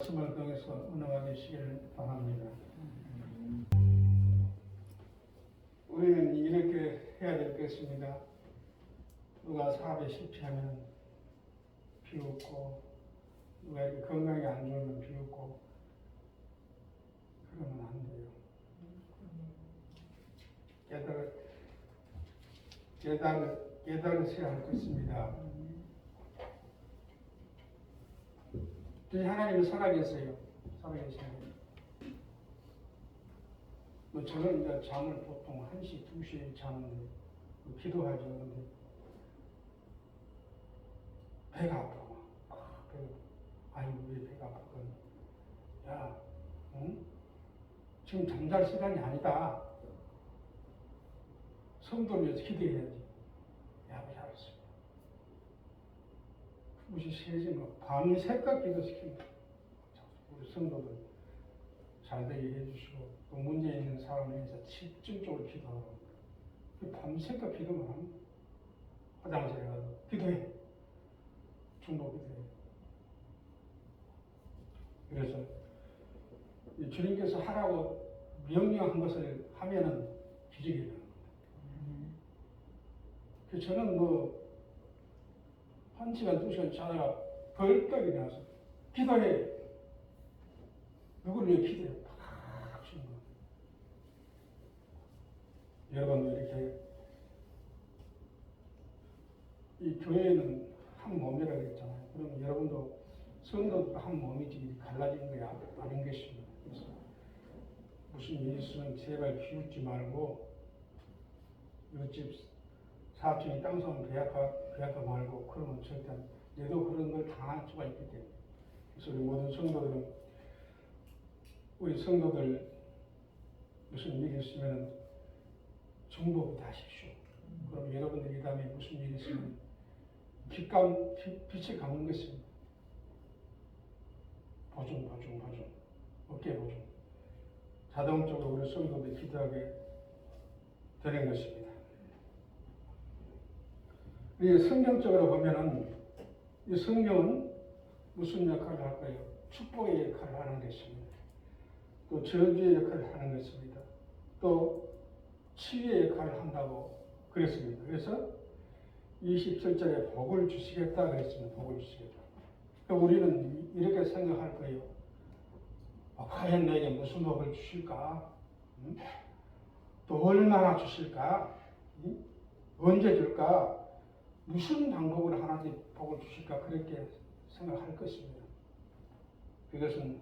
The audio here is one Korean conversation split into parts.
말씀을 통해서 은혜가 되시기를 바랍니다. 우리는 이렇게 해야 될 것입니다. 누가 사업에 실패하면 비웃고, 누가 이렇게 건강이 안 좋으면 비웃고, 그러면 안 돼요. 깨달으셔야 할 것입니다. 하나님은 살아계세요. 살아계시는 저는 이제 잠을 보통 1시, 2시에 자는데 기도하죠. 근데 배가 아파. 아이고 왜 배가 아프건? 야, 응? 지금 잠잘 시간이 아니다. 성도를 위해서 기도해야지. 야, 알았어. 무시 세지면 밤새까 기도시킵니다. 우리 성도들 잘 되게 해주시고 또 문제 있는 사람을 위해서 집중적으로 기도하고 밤새까 기도만 합니다. 화장실에 가서 기도해. 중보 기도해. 그래서 주님께서 하라고 명령한 것을 하면은 기적이 일어납니다. 그래서 저는 1시간, 2시간 자다가 벌떡 일어나서 기도해. 누구를 위해 기도해? 팍 주는 거예요. 여러분도 이렇게 이 교회는 한 몸이라고 했잖아요. 그러면 여러분도 성도도 한 몸이지 갈라진 거야? 아닌 것입니다. 그래서 무슨 일이 있으면 제발 비웃지 말고 옆집 사촌이 땅 사면 배약하 말고 그러면 절대 얘도 그런 걸 당할 수가 있기 때문에 그래서 우리 모든 성도들은 우리 성도들 무슨 일이 있으면 중보부터 하십시오. 그럼 여러분들이 다음에 무슨 일이 있으면 빛을 감는 것입니다. 보증 어깨 보증 자동적으로 우리 성도들이 기도하게 되는 것입니다. 이 성경적으로 보면은 이 성경은 무슨 역할을 할까요? 축복의 역할을 하는 것입니다. 또 저주의 역할을 하는 것입니다. 또 치유의 역할을 한다고 그랬습니다. 그래서 27절에 복을 주시겠다 그랬습니다. 복을 주시겠다. 그러니까 우리는 이렇게 생각할 거예요. 과연 내게 무슨 복을 주실까? 또 얼마나 주실까? 언제 줄까? 무슨 방법으로 하나님 복을 주실까? 그렇게 생각할 것입니다. 그것은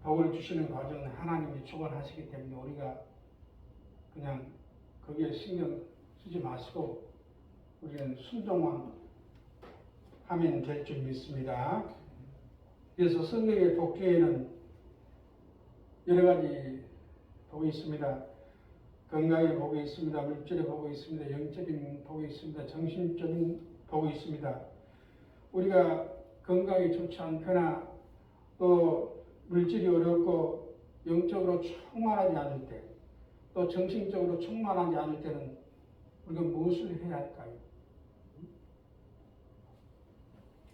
복을 주시는 과정은 하나님이 주관하시기 때문에 우리가 그냥 거기에 신경 쓰지 마시고 우리는 순종만 하면 될 줄 믿습니다. 그래서 성경의 복 중에는 여러 가지 복이 있습니다. 건강의 복이 있습니다. 물질의 복이 있습니다. 영적인 복이 있습니다. 정신적인 복이 있습니다. 우리가 건강이 좋지 않거나 또 물질이 어렵고 영적으로 충만하지 않을 때, 또 정신적으로 충만하지 않을 때는 우리가 무엇을 해야 할까요?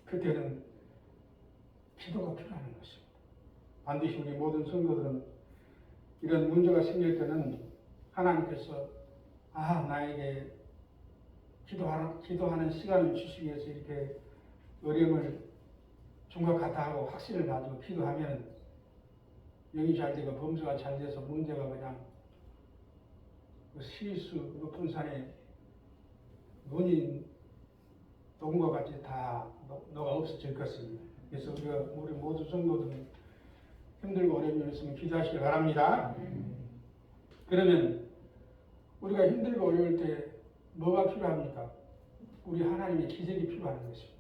그때는 기도가 필요한 것입니다. 반드시 우리 모든 성도들은 이런 문제가 생길 때는 하나님께서 나에게 기도하는 시간을 주시기 위해서 이렇게 어려움을 준 것 같아 하고 확신을 가지고 기도하면 영이 잘 되고 범수가 잘 돼서 문제가 그냥 시리수 높은 산에 눈이 녹은 것 같이 다 녹아 없어질 것입니다. 그래서 우리 모든 성도들은 힘들고 어려운 일 있으면 기도하시기 바랍니다. 그러면 우리가 힘들고 어려울 때 뭐가 필요합니까? 우리 하나님의 기적이 필요한 것입니다.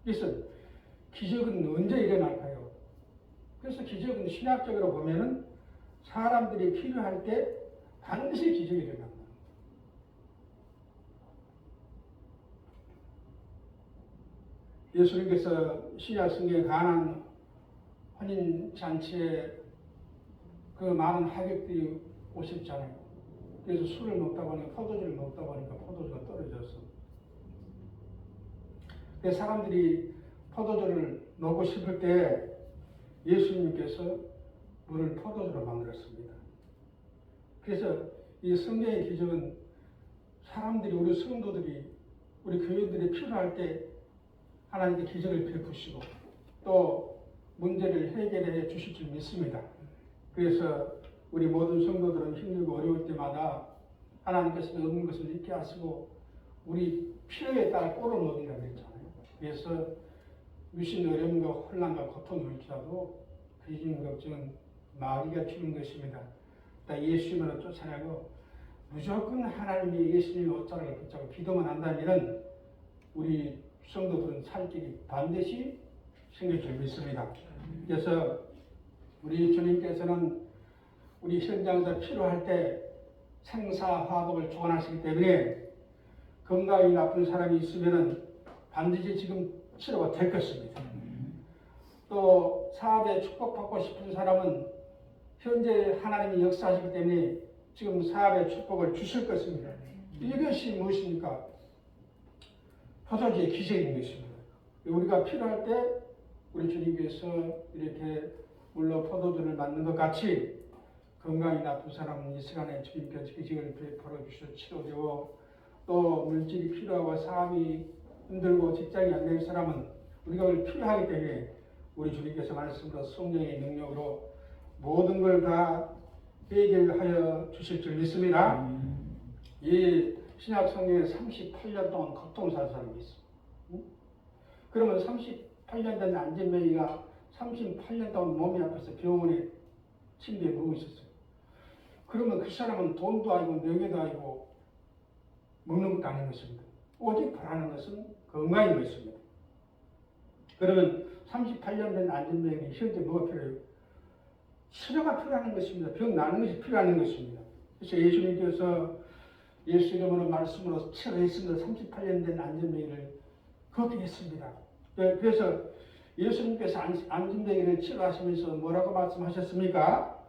그래서 기적은 언제 일어날까요? 그래서 기적은 신학적으로 보면은 사람들이 필요할 때 반드시 기적이 일어납니다. 예수님께서 신약 성경에 가나안 혼인 잔치에 그 많은 하객들이 오셨잖아요. 그래서 술을 먹다 보니까 포도주를 먹다 보니까 포도주가 떨어졌어. 그래서 사람들이 포도주를 먹고 싶을 때 예수님께서 물을 포도주로 만들었습니다. 그래서 이 성경의 기적은 사람들이, 우리 성도들이, 우리 교회들이 필요할 때 하나님께 기적을 베푸시고 또 문제를 해결해 주실 줄 믿습니다. 그래서 우리 모든 성도들은 힘들고 어려울 때마다 하나님께서 없는 것을 잊게 하시고 우리 필요에 따라 꼴을 먹이라고 했잖아요. 그래서 유신 어려움과 혼란과 고통이 올지라도 귀신 걱정은 마귀가 주는 것입니다. 예수님을 쫓아내고 무조건 하나님이 예수님의 옷자락을 붙잡고 기도만 한다면 우리 성도들은 살 길이 반드시 생길 줄 믿습니다. 그래서 우리 주님께서는 우리 현장에서 필요할 때 생사화복을 주관하시기 때문에 건강이 나쁜 사람이 있으면 반드시 지금 치료가 될 것입니다. 또 사업에 축복받고 싶은 사람은 현재 하나님이 역사하시기 때문에 지금 사업에 축복을 주실 것입니다. 이것이 무엇입니까? 포도주의 기적인 것입니다. 우리가 필요할 때 우리 주님께서 이렇게 물로 포도주를 만든 것 같이 건강이 나쁜 사람은 이 시간에 주님께서 기적을 베풀어 주셔서 치료되고 또 물질이 필요하고 사업이 힘들고 직장이 안 되는 사람은 우리가 필요하기 때문에 우리 주님께서 말씀으로 성령의 능력으로 모든 걸 다 해결하여 주실 줄 믿습니다. 이 신약 성경에 38년 동안 고통 산 사람이 있어. 그러면 38년 된 안진뱅이가 38년 동안 몸이 아파서 병원에 침대에 누워 있었어요. 그러면 그 사람은 돈도 아니고 명예도 아니고 먹는 것도 아닌 것입니다. 오직 바라는 것은 건강인 것입니다. 그러면 38년 된 안진뱅이 현재 뭐가 필요해요? 치료가 필요한 것입니다. 병 나는 것이 필요한 것입니다. 그래서 예수님께서 예수 이름으로 말씀으로 치료했습니다. 38년 된 안진뱅이를 그렇게 했습니다. 그래서 예수님께서 안진뱅이를 치료하시면서 뭐라고 말씀하셨습니까?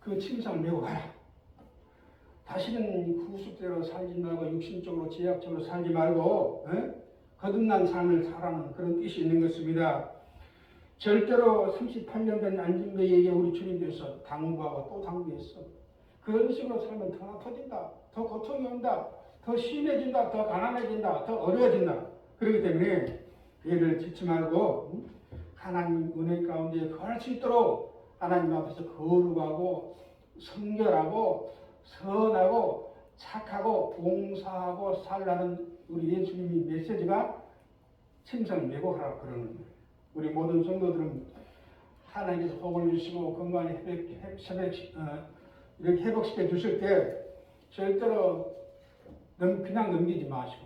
그 침상을 메고 가라. 다시는 후습대로 살지 말고 육신적으로 제약적으로 살지 말고 거듭난 삶을 살아는 그런 뜻이 있는 것입니다. 절대로 38년 된 안진뱅이에게 우리 주님께서 당부하고 또 당부했어. 그런 식으로 살면 더 아파진다, 더 고통이 온다, 더 심해진다, 더 가난해진다, 더 어려워진다. 그렇기 때문에 얘를 짓지 말고 하나님 은혜 가운데 거할 수 있도록 하나님 앞에서 거룩하고 성결하고 선하고 착하고 봉사하고 살라는 우리 예수님의 메시지가 침상을 메고 하라고 그러는 거예요. 우리 모든 성도들은 하나님께서 복을 주시고 건강을 이렇게 회복시켜 주실 때 절대로 그냥 넘기지 마시고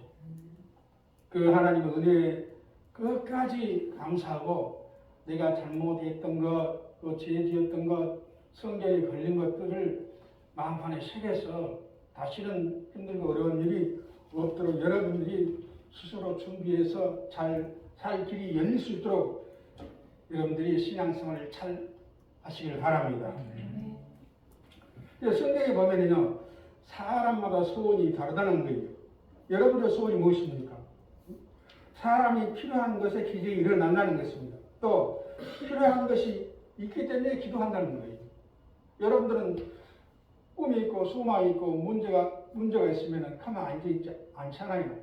그 하나님의 은혜에 끝까지 감사하고 내가 잘못했던 것, 또 죄지었던 것, 성경에 걸린 것들을 마음판에 새겨서 다시는 힘들고 어려운 일이 없도록 여러분들이 스스로 준비해서 잘 살 길이 열릴 수 있도록 여러분들이 신앙생활을 잘 하시길 바랍니다. 성경에 보면은요, 사람마다 소원이 다르다는 거예요. 여러분의 소원이 무엇입니까? 사람이 필요한 것에 기적이 일어난다는 것입니다. 또 필요한 것이 있기 때문에 기도한다는 거예요. 여러분들은 꿈이 있고 소망이 있고 문제가 있으면 가만 앉아있지 않잖아요.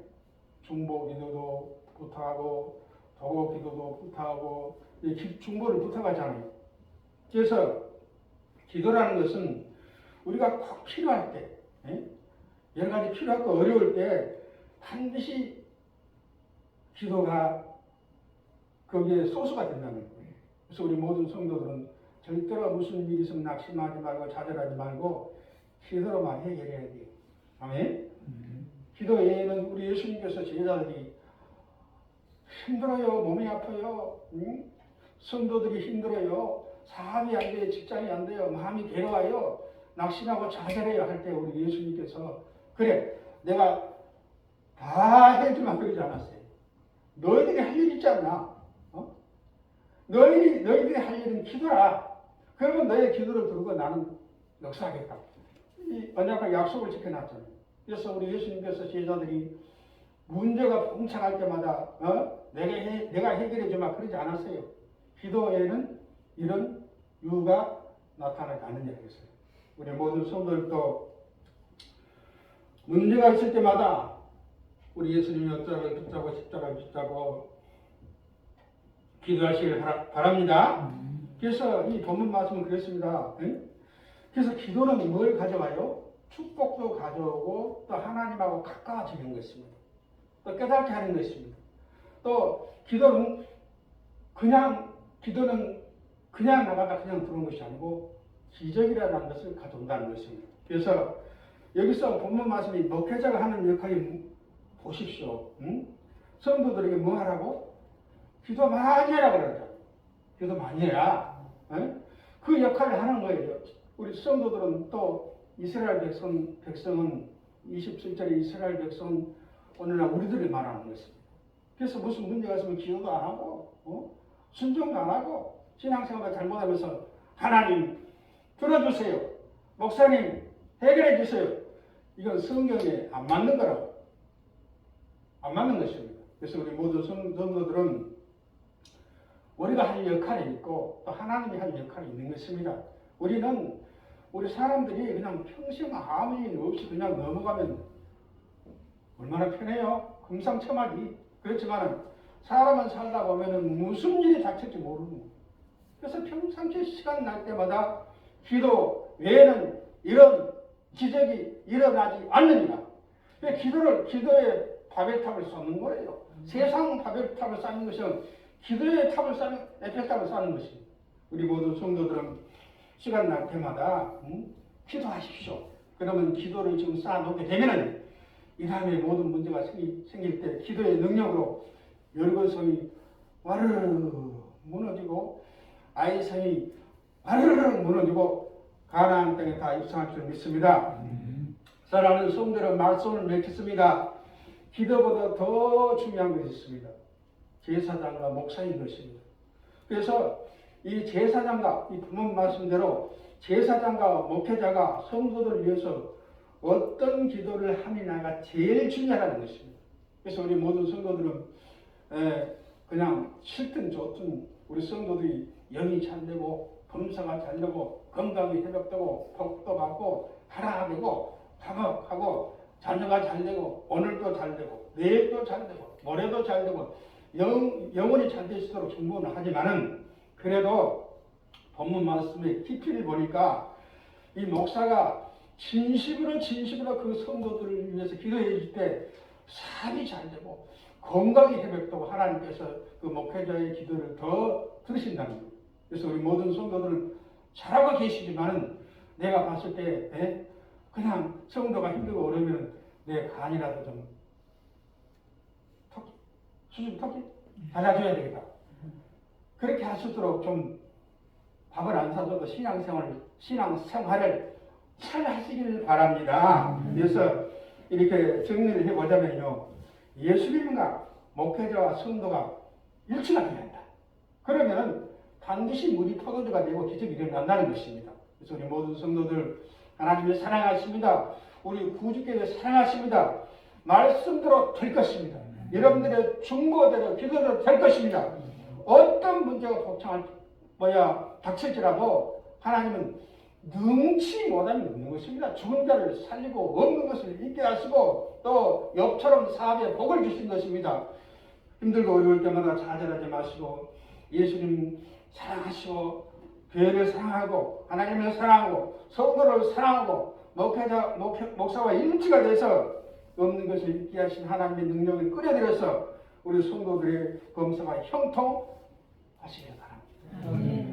중보 기도도 부탁하고 도고 기도도 부탁하고 중보를 부탁하잖아요. 그래서 기도라는 것은 우리가 꼭 필요할 때, 여러 가지 필요하고 어려울 때 반드시 기도가 거기에 소수가 된다는 거예요. 그래서 우리 모든 성도들은 절대로 무슨 일이 있으면 낙심하지 말고 좌절하지 말고 기도로만 해결해야 돼요. 아멘? 기도 외에는 우리 예수님께서 제자들이 힘들어요, 몸이 아파요, 성도들이 힘들어요, 사업이 안 돼요, 직장이 안 돼요, 마음이 괴로워요, 낙심하고 좌절해요 할 때 우리 예수님께서 그래, 내가 다 해주만 그러지 않았어요. 너희들이 할 일 있지 않나? 너희들이 할 일은 기도라. 그러면 너의 기도를 들고 나는 역사하겠다. 이 언약과 약속을 지켜놨잖아요. 그래서 우리 예수님께서 제자들이 문제가 봉착할 때마다 내가 해결해 주마 그러지 않았어요. 기도에는 이런 이유가 나타나지 않느냐 했어요. 우리 모든 성도들도 문제가 있을 때마다 우리 예수님이 어쩌고 붙잡고 십자가 붙잡고 기도하시길 바랍니다. 그래서 이 본문 말씀은 그랬습니다. 그래서 기도는 뭘 가져가요? 축복도 가져오고 또 하나님하고 가까워지는 것입니다. 또 깨닫게 하는 것입니다. 또 기도는 그냥 나가다 그냥 들어온 것이 아니고 기적이라는 것을 가져온다는 것입니다. 그래서 여기서 본문 말씀이 목회자가 하는 역할이 보십시오. 성도들에게 뭐 하라고? 기도 많이 하라고 그러죠. 기도 많이 해라. 그 역할을 하는 거예요. 우리 성도들은 또 이스라엘 백성은 27절에 이스라엘 백성은 오늘날 우리들이 말하는 것입니다. 그래서 무슨 문제가 있으면 기도도 안 하고 순종도 안 하고 신앙생활을 잘못하면서 하나님 들어주세요. 목사님 해결해 주세요. 이건 성경에 안 맞는 거라고. 안 맞는 것입니다. 그래서 우리 모든 성도들은 우리가 할 역할이 있고 또 하나님이 할 역할이 있는 것입니다. 우리 사람들이 그냥 평생 아무 일 없이 그냥 넘어가면 얼마나 편해요? 금상첨화지. 그렇지만 사람은 살다 보면 무슨 일이 닥칠지 모르는 거예요. 그래서 평상시에 시간 날 때마다 기도 외에는 이런 기적이 일어나지 않느니라. 기도에 바벨탑을 쌓는 거예요. 세상 바벨탑을 쌓는 것은 기도의 탑을 쌓는, 에펠탑을 쌓는 것입니다. 우리 모든 성도들은 시간 날 때마다 기도하십시오. 그러면 기도를 지금 쌓아놓게 되면은 이 다음에 모든 문제가 생길 때 기도의 능력으로 여리고성이 와르르 무너지고 아이성이 와르르 무너지고 가나안 땅에 다 입성할 줄 믿습니다. 사랑하는 성도들은 말씀을 맺겠습니다. 기도보다 더 중요한 것이 있습니다. 제사장과 목사인 것입니다. 그래서 이 제사장과 이 본문 말씀대로 제사장과 목회자가 성도들을 위해서 어떤 기도를 하느냐가 제일 중요하다는 것입니다. 그래서 우리 모든 성도들은 그냥 싫든 좋든 우리 성도들이 영이 잘되고 범사가 잘되고 건강이 회복되고 복도 받고 하나가 되고 화목하고 자녀가 잘되고 오늘도 잘되고 내일도 잘되고 모레도 잘되고 영원히 잘 되시도록 충분은 하지만은 그래도 본문 말씀의 깊이를 보니까 이 목사가 진심으로 그 성도들을 위해서 기도해 줄 때 삶이 잘 되고 건강이 회복되고 하나님께서 그 목회자의 기도를 더 들으신다는 거예요. 그래서 우리 모든 성도들은 잘하고 계시지만은 내가 봤을 때 그냥 성도가 힘들고 어려우면 내 간이라도 좀 수준 토끼 달아줘야 되겠다. 그렇게 할 수 있도록 좀 밥을 안 사줘도 신앙생활을 잘 하시길 바랍니다. 그래서 이렇게 정리를 해보자면요. 예수님과 목회자와 성도가 일치가 되어야 한다. 그러면 반드시 물이 포도주가 되고 기적이 일어난다는 것입니다. 그래서 우리 모든 성도들 하나님을 사랑하십니다. 우리 구주께서 사랑하십니다. 말씀대로 될 것입니다. 여러분들의 중보대로 기도대로 될 것입니다. 어떤 문제가 닥칠지라도 하나님은 능치 못하면 없는 것입니다. 죽은 자를 살리고 없는 것을 있게 하시고 또 욥처럼 사업에 복을 주신 것입니다. 힘들고 어려울 때마다 좌절하지 마시고 예수님 사랑하시고 교회를 사랑하고 하나님을 사랑하고 성도를 사랑하고 목사와 일치가 돼서 없는 것을 있게 하신 하나님의 능력을 끌어들여서 우리 성도들의 범사가 형통하시길 바랍니다.